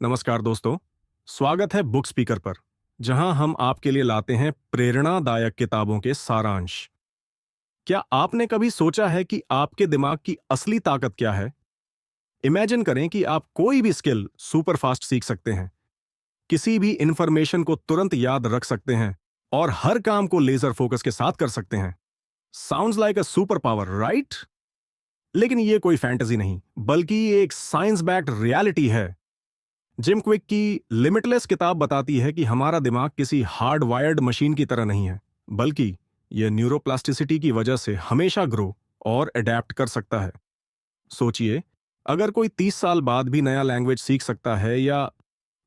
नमस्कार दोस्तों। स्वागत है बुक स्पीकर पर, जहां हम आपके लिए लाते हैं प्रेरणादायक किताबों के सारांश। क्या आपने कभी सोचा है कि आपके दिमाग की असली ताकत क्या है? इमेजिन करें कि आप कोई भी स्किल सुपर फास्ट सीख सकते हैं, किसी भी इंफॉर्मेशन को तुरंत याद रख सकते हैं और हर काम को लेजर फोकस के साथ कर सकते हैं। Sounds like a super power, right? लेकिन ये कोई फैंटेसी नहीं, बल्कि ये एक साइंस बैक्ड रियलिटी है। जिम क्विक की लिमिटलेस किताब बताती है कि हमारा दिमाग किसी हार्ड वायर्ड मशीन की तरह नहीं है, बल्कि यह न्यूरोप्लास्टिसिटी की वजह से हमेशा ग्रो और अडेप्ट कर सकता है। सोचिए, अगर कोई 30 साल बाद भी नया लैंग्वेज सीख सकता है, या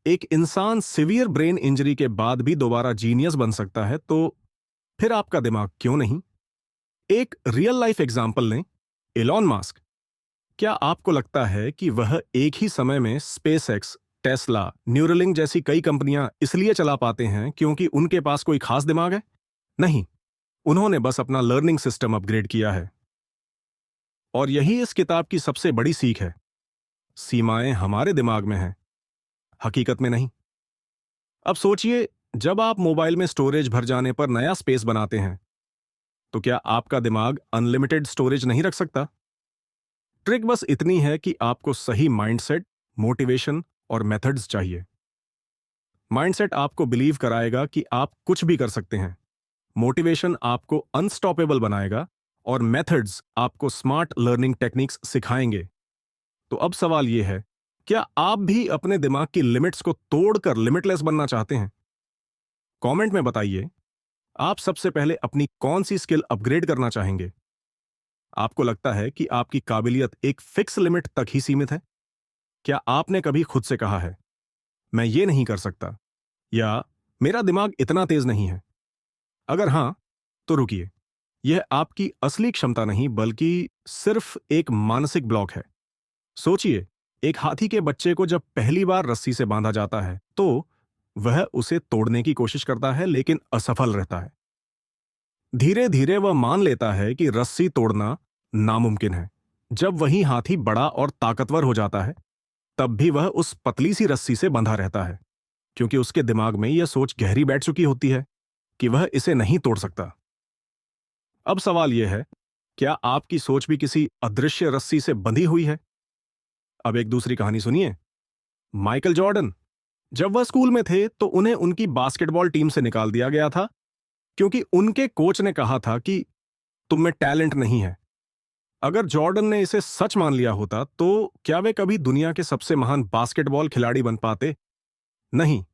एक इंसान सिवियर ब्रेन इंजरी के बाद भी दोबारा जीनियस बन सकता है, तो फिर आपका दिमाग क्यों नहीं? एक रियल लाइफ एग्जाम्पल लें, एलॉन मस्क। क्या आपको लगता है कि वह एक ही समय में स्पेस एक्स, टेस्ला, न्यूरलिंक जैसी कई कंपनियां इसलिए चला पाते हैं क्योंकि उनके पास कोई खास दिमाग है? नहीं, उन्होंने बस अपना लर्निंग सिस्टम अपग्रेड किया है। और यही इस किताब की सबसे बड़ी सीख है। सीमाएं हमारे दिमाग में हैं, हकीकत में नहीं। अब सोचिए, जब आप मोबाइल में स्टोरेज भर जाने पर नया स्पेस बनाते हैं, तो क्या आपका दिमाग अनलिमिटेड स्टोरेज नहीं रख सकता? ट्रिक बस इतनी है कि आपको सही माइंडसेट, मोटिवेशन और मेथड्स चाहिए। माइंडसेट आपको बिलीव कराएगा कि आप कुछ भी कर सकते हैं, मोटिवेशन आपको अनस्टॉपेबल बनाएगा, और मेथड्स आपको स्मार्ट लर्निंग टेक्निक्स सिखाएंगे। तो अब सवाल यह है, क्या आप भी अपने दिमाग की लिमिट्स को तोड़कर लिमिटलेस बनना चाहते हैं? कमेंट में बताइए, आप सबसे पहले अपनी कौन सी स्किल अपग्रेड करना चाहेंगे? आपको लगता है कि आपकी काबिलियत एक फिक्स लिमिट तक ही सीमित है? क्या आपने कभी खुद से कहा है, मैं ये नहीं कर सकता, या मेरा दिमाग इतना तेज नहीं है? अगर हां, तो रुकिए, यह आपकी असली क्षमता नहीं, बल्कि सिर्फ एक मानसिक ब्लॉक है। सोचिए, एक हाथी के बच्चे को जब पहली बार रस्सी से बांधा जाता है, तो वह उसे तोड़ने की कोशिश करता है, लेकिन असफल रहता है। धीरे धीरे वह मान लेता है कि रस्सी तोड़ना नामुमकिन है। जब वही हाथी बड़ा और ताकतवर हो जाता है, तब भी वह उस पतली सी रस्सी से बंधा रहता है, क्योंकि उसके दिमाग में यह सोच गहरी बैठ चुकी होती है कि वह इसे नहीं तोड़ सकता। अब सवाल यह है, क्या आपकी सोच भी किसी अदृश्य रस्सी से बंधी हुई है? अब एक दूसरी कहानी सुनिए। माइकल जॉर्डन, जब वह स्कूल में थे, तो उन्हें उनकी बास्केटबॉल टीम से निकाल दिया गया था, क्योंकि उनके कोच ने कहा था कि तुम में टैलेंट नहीं है। अगर जॉर्डन ने इसे सच मान लिया होता, तो क्या वे कभी दुनिया के सबसे महान बास्केटबॉल खिलाड़ी बन पाते? नहीं।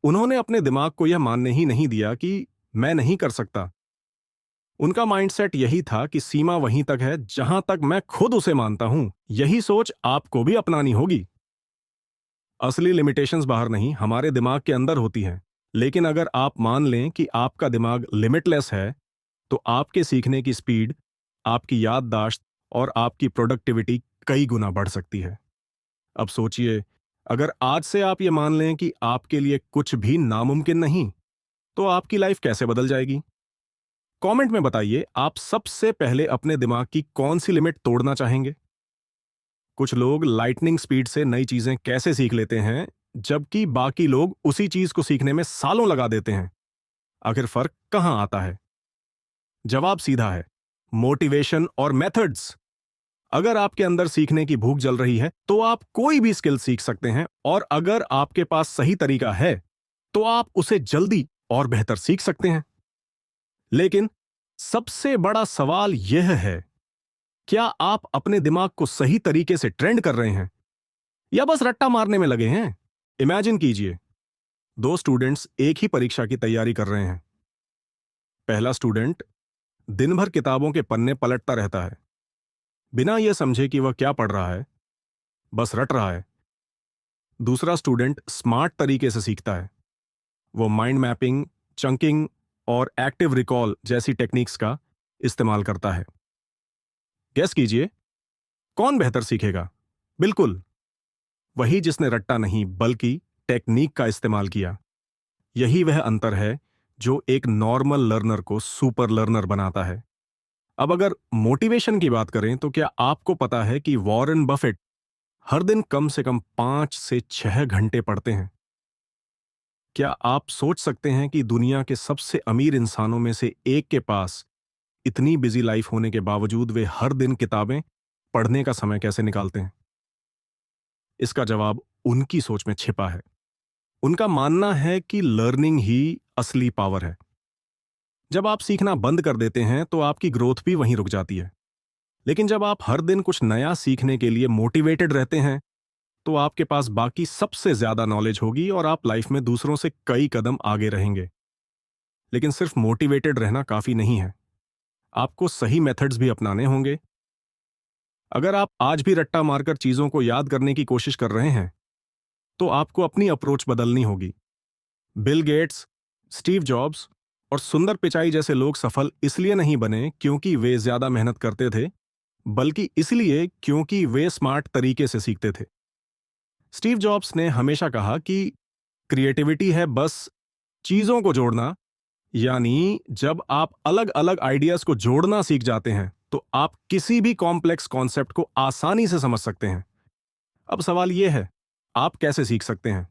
उन्होंने अपने दिमाग को यह मानने ही नहीं दिया कि मैं नहीं कर सकता। उनका माइंडसेट यही था कि सीमा वहीं तक है जहां तक मैं खुद उसे मानता हूं। यही सोच आपको भी अपनानी होगी। असली लिमिटेशंस बाहर नहीं, हमारे दिमाग के अंदर होती हैं। लेकिन अगर आप मान लें कि आपका दिमाग लिमिटलेस है, तो आपके सीखने की स्पीड, आपकी याददाश्त और आपकी प्रोडक्टिविटी कई गुना बढ़ सकती है। अब सोचिए, अगर आज से आप ये मान लें कि आपके लिए कुछ भी नामुमकिन नहीं, तो आपकी लाइफ कैसे बदल जाएगी? कमेंट में बताइए, आप सबसे पहले अपने दिमाग की कौन सी लिमिट तोड़ना चाहेंगे? कुछ लोग लाइटनिंग स्पीड से नई चीजें कैसे सीख लेते हैं, जबकि बाकी लोग उसी चीज को सीखने में सालों लगा देते हैं। आखिर फर्क कहां आता है? जवाब सीधा है, मोटिवेशन और मेथड्स। अगर आपके अंदर सीखने की भूख जल रही है, तो आप कोई भी स्किल सीख सकते हैं, और अगर आपके पास सही तरीका है, तो आप उसे जल्दी और बेहतर सीख सकते हैं। लेकिन सबसे बड़ा सवाल यह है, क्या आप अपने दिमाग को सही तरीके से ट्रेंड कर रहे हैं, या बस रट्टा मारने में लगे हैं? इमेजिन कीजिए, दो स्टूडेंट्स एक ही परीक्षा की तैयारी कर रहे हैं। पहला स्टूडेंट दिन भर किताबों के पन्ने पलटता रहता है, बिना यह समझे कि वह क्या पढ़ रहा है, बस रट रहा है। दूसरा स्टूडेंट स्मार्ट तरीके से सीखता है। वो माइंड मैपिंग, चंकिंग और एक्टिव रिकॉल जैसी टेक्निक्स का इस्तेमाल करता है। गेस कीजिए, कौन बेहतर सीखेगा? बिल्कुल, वही जिसने रट्टा नहीं, बल्कि टेक्निक का इस्तेमाल किया। यही वह अंतर है जो एक नॉर्मल लर्नर को सुपर लर्नर बनाता है। अब अगर मोटिवेशन की बात करें, तो क्या आपको पता है कि वॉरेन बफेट हर दिन कम से कम 5 से 6 घंटे पढ़ते हैं। क्या आप सोच सकते हैं कि दुनिया के सबसे अमीर इंसानों में से एक के पास इतनी बिजी लाइफ होने के बावजूद वे हर दिन किताबें पढ़ने का समय कैसे निकालते हैं? इसका जवाब उनकी सोच में छिपा है। उनका मानना है कि लर्निंग ही असली पावर है। जब आप सीखना बंद कर देते हैं तो आपकी ग्रोथ भी वहीं रुक जाती है। लेकिन जब आप हर दिन कुछ नया सीखने के लिए मोटिवेटेड रहते हैं तो आपके पास बाकी सबसे ज्यादा नॉलेज होगी और आप लाइफ में दूसरों से कई कदम आगे रहेंगे। लेकिन सिर्फ मोटिवेटेड रहना काफी नहीं है, आपको सही मेथड्स भी अपनाने होंगे। अगर आप आज भी रट्टा मारकर चीजों को याद करने की कोशिश कर रहे हैं तो आपको अपनी अप्रोच बदलनी होगी। बिल गेट्स, स्टीव जॉब्स और सुंदर पिचाई जैसे लोग सफल इसलिए नहीं बने क्योंकि वे ज्यादा मेहनत करते थे, बल्कि इसलिए क्योंकि वे स्मार्ट तरीके से सीखते थे। स्टीव जॉब्स ने हमेशा कहा कि क्रिएटिविटी है बस चीजों को जोड़ना, यानी जब आप अलग अलग आइडियाज को जोड़ना सीख जाते हैं तो आप किसी भी कॉम्प्लेक्स कॉन्सेप्ट को आसानी से समझ सकते हैं। अब सवाल यह है, आप कैसे सीख सकते हैं?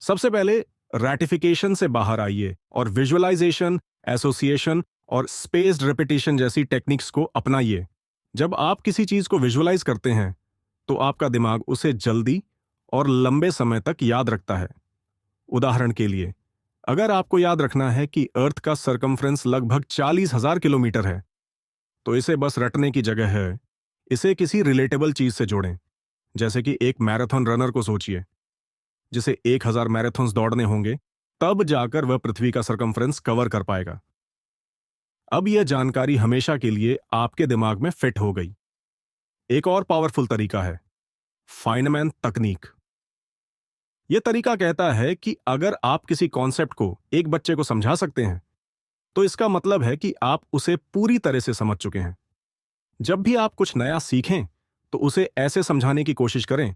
सबसे पहले रैटिफिकेशन से बाहर आइए और विजुअलाइजेशन, एसोसिएशन और स्पेस्ड रिपीटिशन जैसी टेक्निक्स को अपनाइए। जब आप किसी चीज को विजुअलाइज करते हैं तो आपका दिमाग उसे जल्दी और लंबे समय तक याद रखता है। उदाहरण के लिए, अगर आपको याद रखना है कि अर्थ का सरकमफ्रेंस लगभग 40,000 किलोमीटर है, तो इसे बस रटने की जगह है इसे किसी रिलेटेबल चीज से जोड़ें। जैसे कि एक मैराथन रनर को सोचिए जिसे 1,000 मैराथन्स दौड़ने होंगे, तब जाकर वह पृथ्वी का सरकमफ्रेंस कवर कर पाएगा। अब यह जानकारी हमेशा के लिए आपके दिमाग में फिट हो गई। एक और पावरफुल तरीका है फाइनमैन तकनीक। यह तरीका कहता है कि अगर आप किसी कॉन्सेप्ट को एक बच्चे को समझा सकते हैं तो इसका मतलब है कि आप उसे पूरी तरह से समझ चुके हैं। जब भी आप कुछ नया सीखें तो उसे ऐसे समझाने की कोशिश करें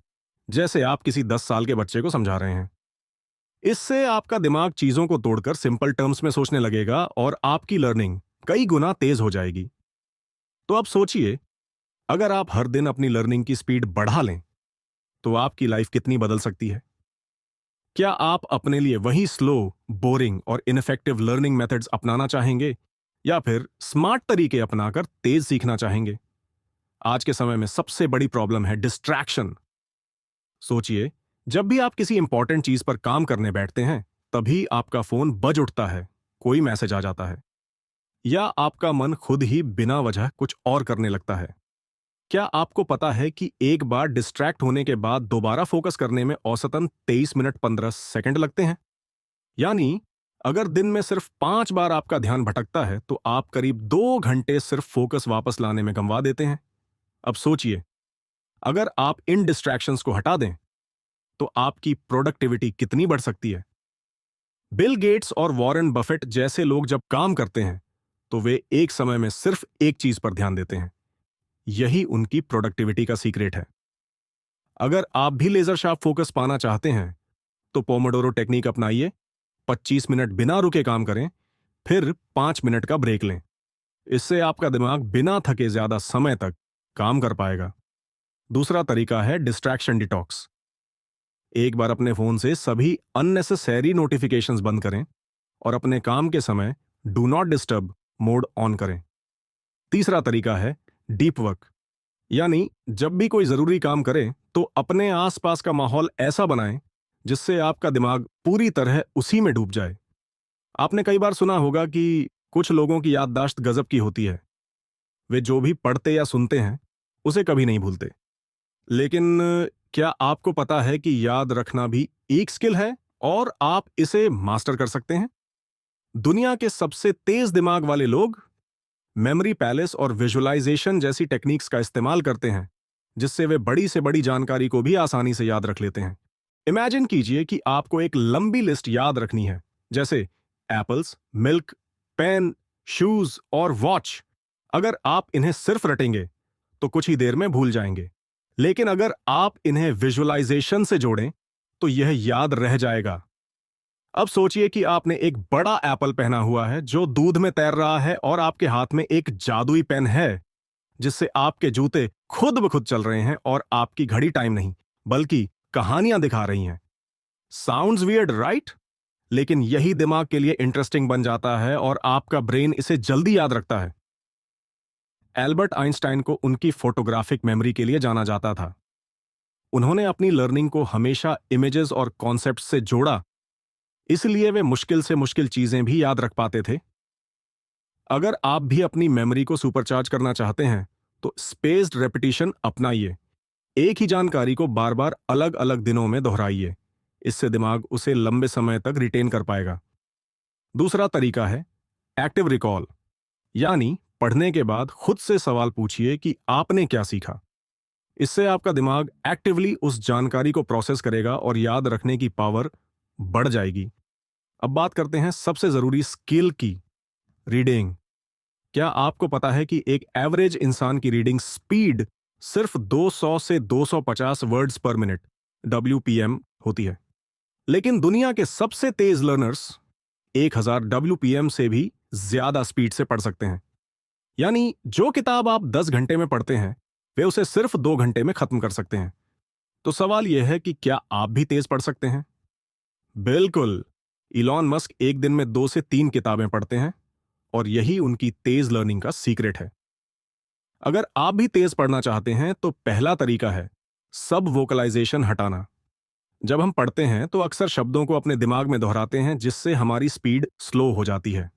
जैसे आप किसी 10 साल के बच्चे को समझा रहे हैं। इससे आपका दिमाग चीजों को तोड़कर सिंपल टर्म्स में सोचने लगेगा और आपकी लर्निंग कई गुना तेज हो जाएगी। तो अब सोचिए, अगर आप हर दिन अपनी लर्निंग की स्पीड बढ़ा लें तो आपकी लाइफ कितनी बदल सकती है। क्या आप अपने लिए वही स्लो, बोरिंग और इनफेक्टिव लर्निंग मेथड्स अपनाना चाहेंगे या फिर स्मार्ट तरीके अपनाकर तेज सीखना चाहेंगे? आज के समय में सबसे बड़ी प्रॉब्लम है डिस्ट्रैक्शन। सोचिए, जब भी आप किसी इंपॉर्टेंट चीज पर काम करने बैठते हैं तभी आपका फोन बज उठता है, कोई मैसेज आ जाता है या आपका मन खुद ही बिना वजह कुछ और करने लगता है। क्या आपको पता है कि एक बार डिस्ट्रैक्ट होने के बाद दोबारा फोकस करने में औसतन 23 मिनट 15 सेकंड लगते हैं? यानी अगर दिन में सिर्फ 5 बार आपका ध्यान भटकता है तो आप करीब 2 घंटे सिर्फ फोकस वापस लाने में गंवा देते हैं। अब सोचिए, अगर आप इन डिस्ट्रैक्शंस को हटा दें तो आपकी प्रोडक्टिविटी कितनी बढ़ सकती है। बिल गेट्स और वॉरेन बफेट जैसे लोग जब काम करते हैं तो वे एक समय में सिर्फ एक चीज पर ध्यान देते हैं। यही उनकी प्रोडक्टिविटी का सीक्रेट है। अगर आप भी लेजर शार्प फोकस पाना चाहते हैं तो पोमोडोरो टेक्निक अपनाइए। 25 मिनट बिना रुके काम करें, फिर 5 मिनट का ब्रेक लें। इससे आपका दिमाग बिना थके ज्यादा समय तक काम कर पाएगा। दूसरा तरीका है डिस्ट्रैक्शन डिटॉक्स। एक बार अपने फोन से सभी अननेसेसरी नोटिफिकेशंस बंद करें और अपने काम के समय do not disturb mode on करें। तीसरा तरीका है डीप वर्क, यानी जब भी कोई जरूरी काम करें तो अपने आसपास का माहौल ऐसा बनाएं जिससे आपका दिमाग पूरी तरह उसी में डूब जाए। आपने कई बार सुना होगा कि कुछ लोगों की याददाश्त गजब की होती है। वे जो भी पढ़ते या सुनते हैं उसे कभी नहीं भूलते। लेकिन क्या आपको पता है कि याद रखना भी एक स्किल है और आप इसे मास्टर कर सकते हैं? दुनिया के सबसे तेज दिमाग वाले लोग मेमोरी पैलेस और विजुअलाइजेशन जैसी टेक्निक्स का इस्तेमाल करते हैं जिससे वे बड़ी से बड़ी जानकारी को भी आसानी से याद रख लेते हैं। इमेजिन कीजिए कि आपको एक लंबी लिस्ट याद रखनी है, जैसे एप्पल्स, मिल्क, पेन, शूज और वॉच। अगर आप इन्हें सिर्फ रटेंगे तो कुछ ही देर में भूल जाएंगे, लेकिन अगर आप इन्हें विजुअलाइजेशन से जोड़ें तो यह याद रह जाएगा। अब सोचिए कि आपने एक बड़ा एप्पल पहना हुआ है जो दूध में तैर रहा है और आपके हाथ में एक जादुई पेन है। जिससे आपके जूते खुद ब खुद चल रहे हैं और आपकी घड़ी टाइम नहीं, बल्कि कहानियां दिखा रही हैं। Sounds weird, right? लेकिन यही दिमाग के लिए इंटरेस्टिंग बन जाता है और आपका ब्रेन इसे जल्दी याद रखता है। एल्बर्ट आइंस्टाइन को उनकी फोटोग्राफिक मेमोरी के लिए जाना जाता था। उन्होंने अपनी लर्निंग को हमेशा इमेजेस और कॉन्सेप्ट से जोड़ा, इसलिए वे मुश्किल से मुश्किल चीजें भी याद रख पाते थे। अगर आप भी अपनी मेमोरी को सुपरचार्ज करना चाहते हैं, तो स्पेस्ड रेपिटेशन अपनाइए। एक ही जानकारी को बार बार अलग अलग दिनों में दोहराइए। इससे दिमाग उसे लंबे समय तक रिटेन कर पाएगा। दूसरा तरीका है एक्टिव रिकॉल, यानी पढ़ने के बाद खुद से सवाल पूछिए कि आपने क्या सीखा। इससे आपका दिमाग एक्टिवली उस जानकारी को प्रोसेस करेगा और याद रखने की पावर बढ़ जाएगी। अब बात करते हैं सबसे जरूरी स्किल की, रीडिंग। क्या आपको पता है कि एक एवरेज इंसान की रीडिंग स्पीड सिर्फ 200 से 250 वर्ड्स पर मिनट WPM होती है? लेकिन दुनिया के सबसे तेज लर्नर्स 1000 WPM से भी ज्यादा स्पीड से पढ़ सकते हैं। यानी जो किताब आप 10 घंटे में पढ़ते हैं, वे उसे सिर्फ 2 घंटे में खत्म कर सकते हैं। तो सवाल यह है कि क्या आप भी तेज पढ़ सकते हैं? बिल्कुल। इलॉन मस्क एक दिन में 2 से 3 किताबें पढ़ते हैं और यही उनकी तेज लर्निंग का सीक्रेट है। अगर आप भी तेज पढ़ना चाहते हैं तो पहला तरीका है सब वोकलाइजेशन हटाना। जब हम पढ़ते हैं तो अक्सर शब्दों को अपने दिमाग में दोहराते हैं, जिससे हमारी स्पीड स्लो हो जाती है।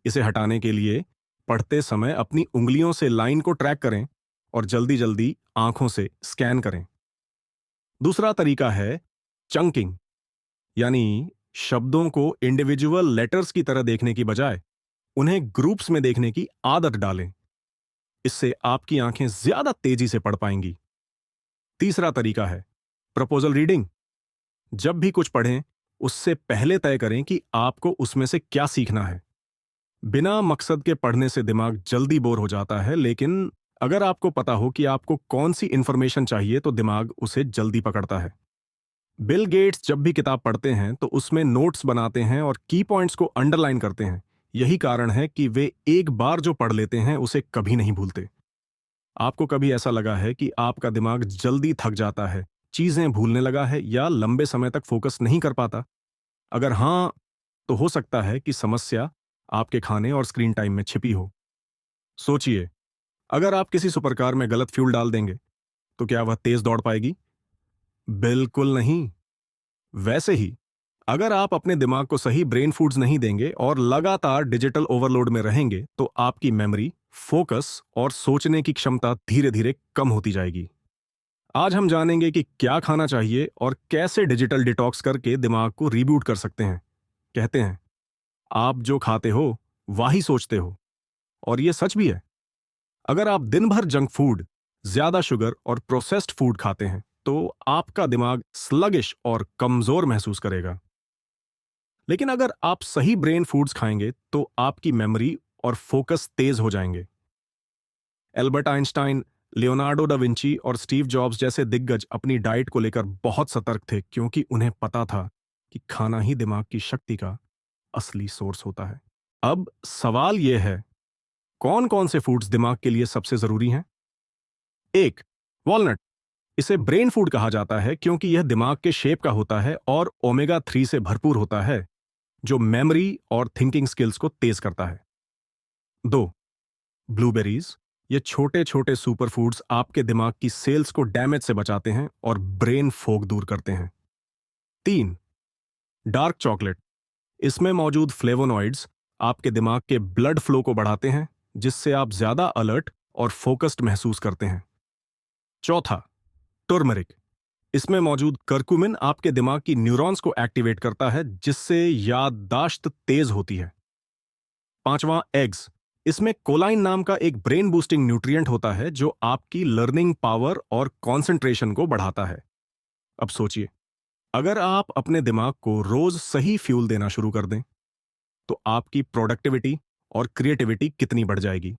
इसे हटाने के लिए पढ़ते समय अपनी उंगलियों से लाइन को ट्रैक करें और जल्दी जल्दी आंखों से स्कैन करें। दूसरा तरीका है चंकिंग, यानी शब्दों को इंडिविजुअल लेटर्स की तरह देखने की बजाय उन्हें ग्रुप्स में देखने की आदत डालें। इससे आपकी आंखें ज्यादा तेजी से पढ़ पाएंगी। तीसरा तरीका है प्रपोजल रीडिंग। जब भी कुछ पढ़ें, उससे पहले तय करें कि आपको उसमें से क्या सीखना है। बिना मकसद के पढ़ने से दिमाग जल्दी बोर हो जाता है, लेकिन अगर आपको पता हो कि आपको कौन सी इंफॉर्मेशन चाहिए तो दिमाग उसे जल्दी पकड़ता है। बिल गेट्स जब भी किताब पढ़ते हैं तो उसमें नोट्स बनाते हैं और की पॉइंट्स को अंडरलाइन करते हैं। यही कारण है कि वे एक बार जो पढ़ लेते हैं उसे कभी नहीं भूलते। आपको कभी ऐसा लगा है कि आपका दिमाग जल्दी थक जाता है, चीजें भूलने लगा है या लंबे समय तक फोकस नहीं कर पाता? अगर हाँ, तो हो सकता है कि समस्या आपके खाने और स्क्रीन टाइम में छिपी हो। सोचिए, अगर आप किसी सुपरकार में गलत फ्यूल डाल देंगे, तो क्या वह तेज दौड़ पाएगी? बिल्कुल नहीं। वैसे ही, अगर आप अपने दिमाग को सही ब्रेन फूड्स नहीं देंगे और लगातार डिजिटल ओवरलोड में रहेंगे, तो आपकी मेमोरी, फोकस और सोचने की क्षमता धीरे धीरे कम होती जाएगी। आज हम जानेंगे कि क्या खाना चाहिए और कैसे डिजिटल डिटॉक्स करके दिमाग को रीबूट कर सकते हैं। कहते हैं, आप जो खाते हो वही सोचते हो, और यह सच भी है। अगर आप दिन भर जंक फूड, ज्यादा शुगर और प्रोसेस्ड फूड खाते हैं, तो आपका दिमाग स्लगिश और कमजोर महसूस करेगा। लेकिन अगर आप सही ब्रेन फूड्स खाएंगे तो आपकी मेमोरी और फोकस तेज हो जाएंगे। Albert Einstein, Leonardo da Vinci और स्टीव जॉब्स जैसे दिग्गज अपनी डाइट को लेकर बहुत सतर्क थे, क्योंकि उन्हें पता था कि खाना ही दिमाग की शक्ति का असली सोर्स होता है। अब सवाल यह है, कौन कौन से फूड्स दिमाग के लिए सबसे जरूरी हैं? एक, वॉलनट। इसे ब्रेन फूड कहा जाता है क्योंकि यह दिमाग के शेप का होता है और ओमेगा 3 से भरपूर होता है, जो मेमोरी और थिंकिंग स्किल्स को तेज करता है। दो, ब्लूबेरीज। ये छोटे छोटे सुपर फूड्स आपके दिमाग की सेल्स को डैमेज से बचाते हैं और ब्रेन फोग दूर करते हैं। तीन, डार्क चॉकलेट। इसमें मौजूद फ्लेवोनॉइड्स आपके दिमाग के ब्लड फ्लो को बढ़ाते हैं, जिससे आप ज्यादा अलर्ट और फोकस्ड महसूस करते हैं। चौथा, टर्मरिक। इसमें मौजूद करक्यूमिन आपके दिमाग की न्यूरॉन्स को एक्टिवेट करता है, जिससे याददाश्त तेज होती है। पांचवां, एग्स। इसमें कोलाइन नाम का एक ब्रेन बूस्टिंग न्यूट्रिएंट होता है, जो आपकी लर्निंग पावर और कंसंट्रेशन को बढ़ाता है। अब सोचिए, अगर आप अपने दिमाग को रोज सही फ्यूल देना शुरू कर दें, तो आपकी प्रोडक्टिविटी और क्रिएटिविटी कितनी बढ़ जाएगी।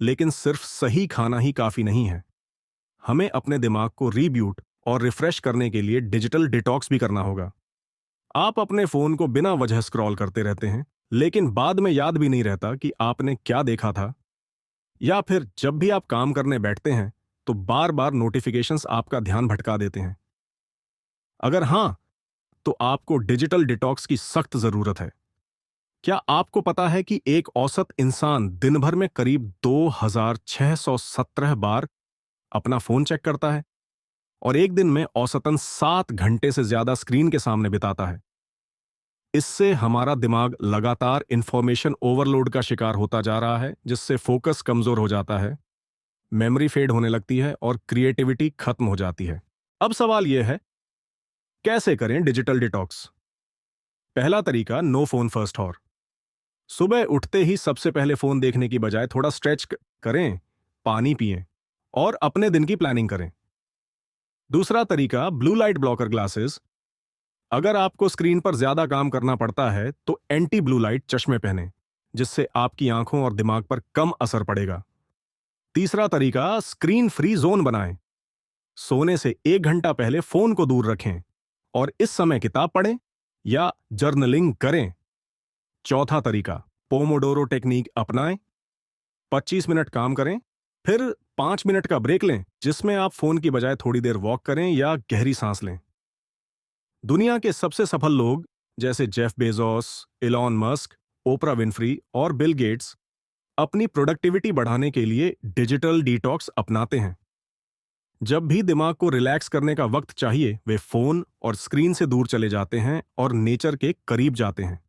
लेकिन सिर्फ सही खाना ही काफी नहीं है। हमें अपने दिमाग को रीब्यूट और रिफ्रेश करने के लिए डिजिटल डिटॉक्स भी करना होगा। आप अपने फोन को बिना वजह स्क्रॉल करते रहते हैं, लेकिन बाद में याद भी नहीं रहता कि आपने क्या देखा था। या फिर जब भी आप काम करने बैठते हैं तो बार बार नोटिफिकेशंस आपका ध्यान भटका देते हैं? अगर हां, तो आपको डिजिटल डिटॉक्स की सख्त जरूरत है। क्या आपको पता है कि एक औसत इंसान दिन भर में करीब 2617 बार अपना फोन चेक करता है और एक दिन में औसतन 7 घंटे से ज्यादा स्क्रीन के सामने बिताता है? इससे हमारा दिमाग लगातार इंफॉर्मेशन ओवरलोड का शिकार होता जा रहा है, जिससे फोकस कमजोर हो जाता है, मेमोरी फेड होने लगती है और क्रिएटिविटी खत्म हो जाती है। अब सवाल यह है, कैसे करें डिजिटल डिटॉक्स? पहला तरीका, नो फोन फर्स्ट हॉर। सुबह उठते ही सबसे पहले फोन देखने की बजाय थोड़ा स्ट्रेच करें, पानी पिएं और अपने दिन की प्लानिंग करें। दूसरा तरीका, ब्लू लाइट ब्लॉकर ग्लासेस। अगर आपको स्क्रीन पर ज्यादा काम करना पड़ता है तो एंटी ब्लू लाइट चश्मे पहनें, जिससे आपकी आंखों और दिमाग पर कम असर पड़ेगा। तीसरा तरीका, स्क्रीन फ्री जोन बनाएं। सोने से 1 घंटा पहले फोन को दूर रखें और इस समय किताब पढ़ें या जर्नलिंग करें। चौथा तरीका, पोमोडोरो टेक्निक अपनाएं। 25 मिनट काम करें, फिर 5 मिनट का ब्रेक लें, जिसमें आप फोन की बजाय थोड़ी देर वॉक करें या गहरी सांस लें। दुनिया के सबसे सफल लोग जैसे जेफ बेजोस, इलॉन मस्क, ओपरा विनफ्री और बिल गेट्स अपनी प्रोडक्टिविटी बढ़ाने के लिए डिजिटल डिटॉक्स अपनाते हैं। जब भी दिमाग को रिलैक्स करने का वक्त चाहिए, वे फोन और स्क्रीन से दूर चले जाते हैं और नेचर के करीब जाते हैं।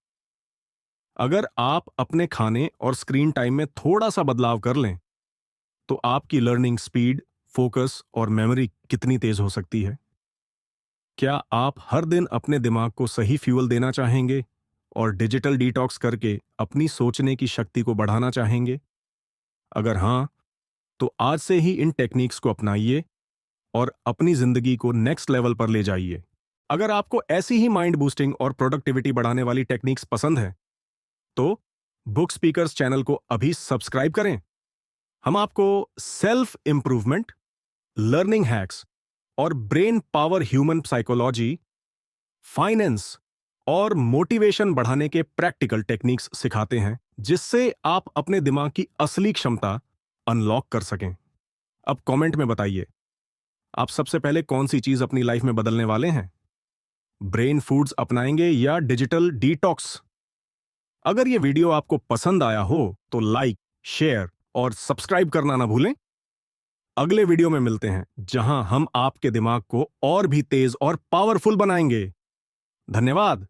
अगर आप अपने खाने और स्क्रीन टाइम में थोड़ा सा बदलाव कर लें, तो आपकी लर्निंग स्पीड, फोकस और मेमोरी कितनी तेज हो सकती है। क्या आप हर दिन अपने दिमाग को सही फ्यूल देना चाहेंगे और डिजिटल डिटॉक्स करके अपनी सोचने की शक्ति को बढ़ाना चाहेंगे? अगर हां, तो आज से ही इन टेक्निक्स को अपनाइए और अपनी जिंदगी को नेक्स्ट लेवल पर ले जाइए। अगर आपको ऐसी ही माइंड बूस्टिंग और प्रोडक्टिविटी बढ़ाने वाली टेक्निक्स पसंद है, तो बुक स्पीकर्स चैनल को अभी सब्सक्राइब करें। हम आपको सेल्फ इंप्रूवमेंट, लर्निंग हैक्स और brain power, human psychology, finance और मोटिवेशन बढ़ाने के प्रैक्टिकल टेक्निक्स सिखाते हैं, जिससे आप अपने दिमाग की असली क्षमता अनलॉक कर सकें। अब कमेंट में बताइए, आप सबसे पहले कौन सी चीज अपनी लाइफ में बदलने वाले हैं? ब्रेन फूड्स अपनाएंगे या डिजिटल डिटॉक्स? अगर यह वीडियो आपको पसंद आया हो तो लाइक, शेयर और सब्सक्राइब करना ना भूलें। अगले वीडियो में मिलते हैं, जहां हम आपके दिमाग को और भी तेज और पावरफुल बनाएंगे। धन्यवाद।